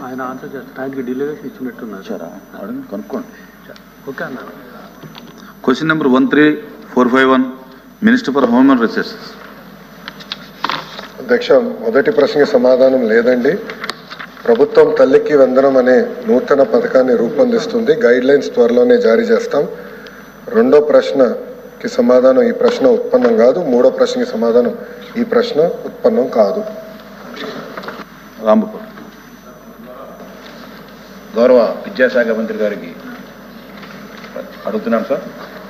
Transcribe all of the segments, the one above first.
ఆయన ఆన్సర్ చేస్తారు. ఆయనకి డిలే చేసి ఇచ్చినట్టున్నారు. కనుక్కోండి. ఓకే అన్న. Question number 13451 minister for home and resources. అధ్యక్ష, మొదటి ప్రశ్నకి సమాధానం లేదండి. ప్రభుత్వం తల్లికి వందనం అనే నూతన పథకాన్ని రూపొందిస్తుంది. గైడ్ లైన్స్ త్వరలోనే జారీ చేస్తాం. రెండో ప్రశ్నకి సమాధానం ఈ ప్రశ్న ఉత్పన్నం కాదు. మూడో ప్రశ్నకి సమాధానం ఈ ప్రశ్న ఉత్పన్నం కాదు. రాంబాబు. గౌరవ విద్యాశాఖ మంత్రి గారికి అడుగుతున్నాను సార్.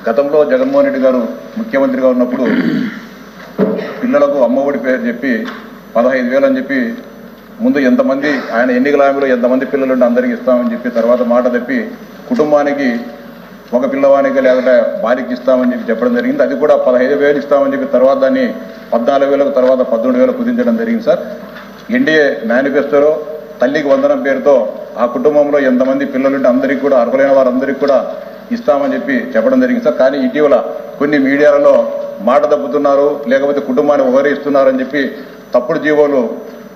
గతంలో జగన్మోహన్ రెడ్డి గారు ముఖ్యమంత్రిగా ఉన్నప్పుడు పిల్లలకు అమ్మఒడి పేరు చెప్పి 15,000 అని చెప్పి ముందు ఎంతమంది ఆయన ఎన్నికల హామీలో ఎంతమంది పిల్లలు ఉంటే అందరికీ ఇస్తామని చెప్పి తర్వాత మాట తప్పి కుటుంబానికి ఒక పిల్లవానికి లేకపోతే భార్యకి ఇస్తామని చెప్పి చెప్పడం జరిగింది. అది కూడా 15,000 ఇస్తామని చెప్పి తర్వాత దాన్ని 14,000 తర్వాత 13,000 కుదించడం జరిగింది సార్. ఎన్డీఏ మేనిఫెస్టోలో తల్లికి వందనం పేరుతో ఆ కుటుంబంలో ఎంతమంది పిల్లలుంటే అందరికీ కూడా అర్హులైన వారందరికీ కూడా ఇస్తామని చెప్పి చెప్పడం జరిగింది సార్. కానీ ఇటీవల కొన్ని మీడియాలలో మాట తప్పుతున్నారు, లేకపోతే కుటుంబాన్ని ఒకరిస్తున్నారని చెప్పి తప్పుడు జీవోలు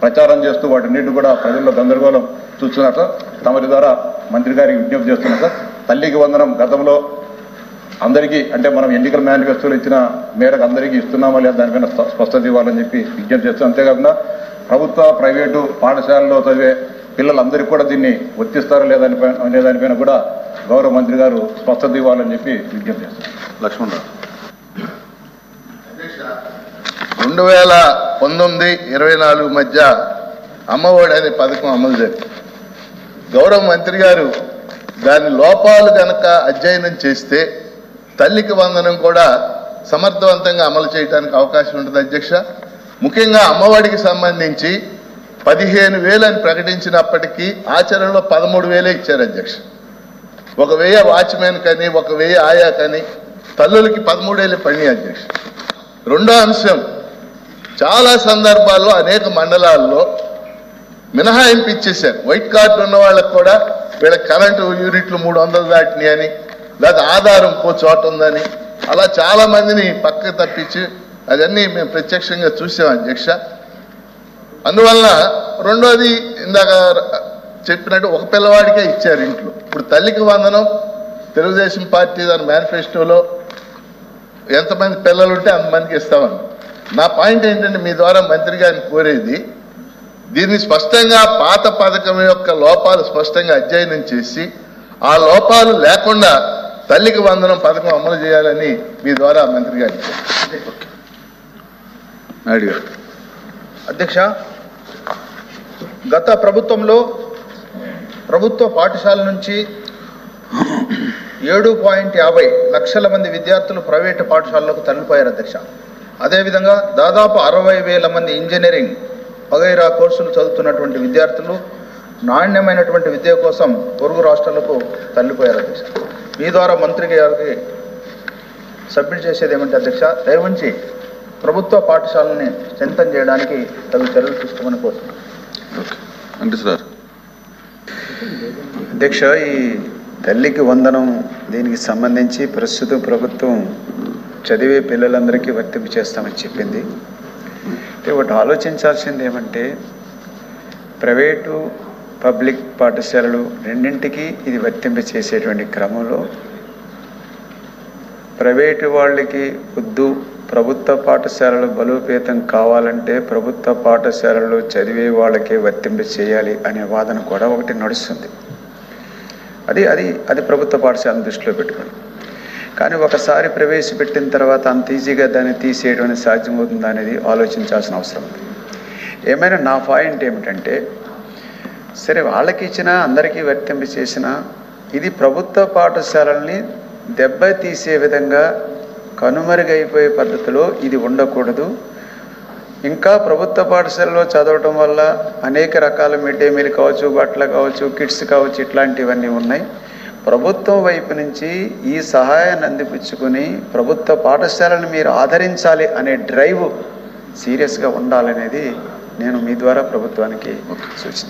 ప్రచారం చేస్తూ వాటిన్నింటి కూడా ప్రజల్లో గందరగోళం చూస్తున్నారు సార్. తమరి ద్వారా మంత్రి గారికి విజ్ఞప్తి చేస్తున్నారు సార్. తల్లికి వందనం గతంలో అందరికీ అంటే మనం ఎన్నికల మేనిఫెస్టోలు ఇచ్చిన మేరకు అందరికీ ఇస్తున్నామా లేదా దానిపైన స్పష్టత ఇవ్వాలని చెప్పి విజ్ఞప్తి చేస్తాం. అంతేకాకుండా ప్రభుత్వ ప్రైవేటు పాఠశాలలో చదివే పిల్లలందరికీ కూడా దీన్ని వర్తిస్తారా అనే దానిపైన కూడా గౌరవ మంత్రి గారు స్పష్టత ఇవ్వాలని చెప్పి విజ్ఞప్తి చేస్తారు. లక్ష్మణరావు. 2019-24 మధ్య అమ్మఒడి అనే పథకం అమలు జరిగింది. గౌరవ మంత్రి గారు దాని లోపాలు కనుక అధ్యయనం చేస్తే తల్లికి వందనం కూడా సమర్థవంతంగా అమలు చేయడానికి అవకాశం ఉంటుంది అధ్యక్ష. ముఖ్యంగా అమ్మఒడికి సంబంధించి 15,000 అని ప్రకటించినప్పటికీ ఆచరణలో 13,000 ఇచ్చారు అధ్యక్ష. 1,000 వాచ్మెన్ కానీ 1,000 ఆయా కానీ తల్లులకి 13,000 పడినాయి అధ్యక్ష. రెండో అంశం, చాలా సందర్భాల్లో అనేక మండలాల్లో మినహాయింపు ఇచ్చేశారు. వైట్ కార్డు ఉన్న వాళ్ళకు కూడా వీళ్ళ కరెంటు యూనిట్లు 300 దాటినాయి అని, లేదా ఆధారం ఇంకో చోట ఉందని అలా చాలా మందిని పక్కకు తప్పించి అవన్నీ మేము ప్రత్యక్షంగా చూసాం అధ్యక్ష. అందువలన రెండోది ఇందాక చెప్పినట్టు ఒక పిల్లవాడికే ఇచ్చారు ఇంట్లో. ఇప్పుడు తల్లికి వందనం తెలుగుదేశం పార్టీ దాని మేనిఫెస్టోలో ఎంతమంది పిల్లలు ఉంటే అంతమందికి ఇస్తామని. నా పాయింట్ ఏంటంటే మీ ద్వారా మంత్రి గారిని కోరేది, దీన్ని స్పష్టంగా పాత పథకం యొక్క లోపాలు స్పష్టంగా అధ్యయనం చేసి ఆ లోపాలు లేకుండా తల్లికి వందనం పథకం అమలు చేయాలని మీ ద్వారా మంత్రి గారికి. అధ్యక్ష, గత ప్రభుత్వంలో ప్రభుత్వ పాఠశాల నుంచి 7.50 లక్షల మంది విద్యార్థులు ప్రైవేటు పాఠశాలలకు తరలిపోయారు అధ్యక్ష. అదేవిధంగా దాదాపు 60,000 మంది ఇంజనీరింగ్ వగైరా కోర్సులు చదువుతున్నటువంటి విద్యార్థులు నాణ్యమైనటువంటి విద్య కోసం పొరుగు రాష్ట్రాలకు తరలిపోయారు అధ్యక్ష. మీ ద్వారా మంత్రి గారికి సబ్మిట్ చేసేది ఏమంటే అధ్యక్ష, దయవుంచి ప్రభుత్వ పాఠశాలని స్ట్రెంథన్ చేయడానికి తగు చర్యలు తీసుకోమని కోరుతున్నాను. అధ్యక్ష, ఈ తల్లికి వందనం దీనికి సంబంధించి ప్రస్తుతం ప్రభుత్వం చదివే పిల్లలందరికీ వర్తింపు చేస్తామని చెప్పింది. ఒకటి ఆలోచించాల్సింది ఏమంటే, ప్రైవేటు పబ్లిక్ పాఠశాలలు రెండింటికి ఇది వర్తింపు చేసేటువంటి క్రమంలో ప్రైవేటు వాళ్ళకి వద్దు, ప్రభుత్వ పాఠశాలలు బలోపేతం కావాలంటే ప్రభుత్వ పాఠశాలల్లో చదివే వాళ్ళకే వర్తింపు చేయాలి అనే వాదన కూడా ఒకటి నడుస్తుంది. అది ప్రభుత్వ పాఠశాలను దృష్టిలో పెట్టుకుని. కానీ ఒకసారి ప్రవేశపెట్టిన తర్వాత అంత ఈజీగా దాన్ని తీసేయడం అనేది సాధ్యమవుతుందా అనేది ఆలోచించాల్సిన అవసరం ఉంది. ఏమైనా నా పాయింట్ ఏమిటంటే, సరే వాళ్ళకి ఇచ్చినా అందరికీ వర్తింపు చేసినా ఇది ప్రభుత్వ పాఠశాలల్ని దెబ్బతీసే విధంగా కనుమరుగైపోయే పద్ధతిలో ఇది ఉండకూడదు. ఇంకా ప్రభుత్వ పాఠశాలలో చదవటం వల్ల అనేక రకాల మిడ్ డే మీల్ కావచ్చు, బట్టలు కావచ్చు, కిట్స్ కావచ్చు, ఇట్లాంటివన్నీ ఉన్నాయి. ప్రభుత్వం వైపు నుంచి ఈ సహాయాన్ని అందిపుచ్చుకొని ప్రభుత్వ పాఠశాలను మీరు ఆదరించాలి అనే డ్రైవ్ సీరియస్గా ఉండాలనేది నేను మీ ద్వారా ప్రభుత్వానికి సూచించాను.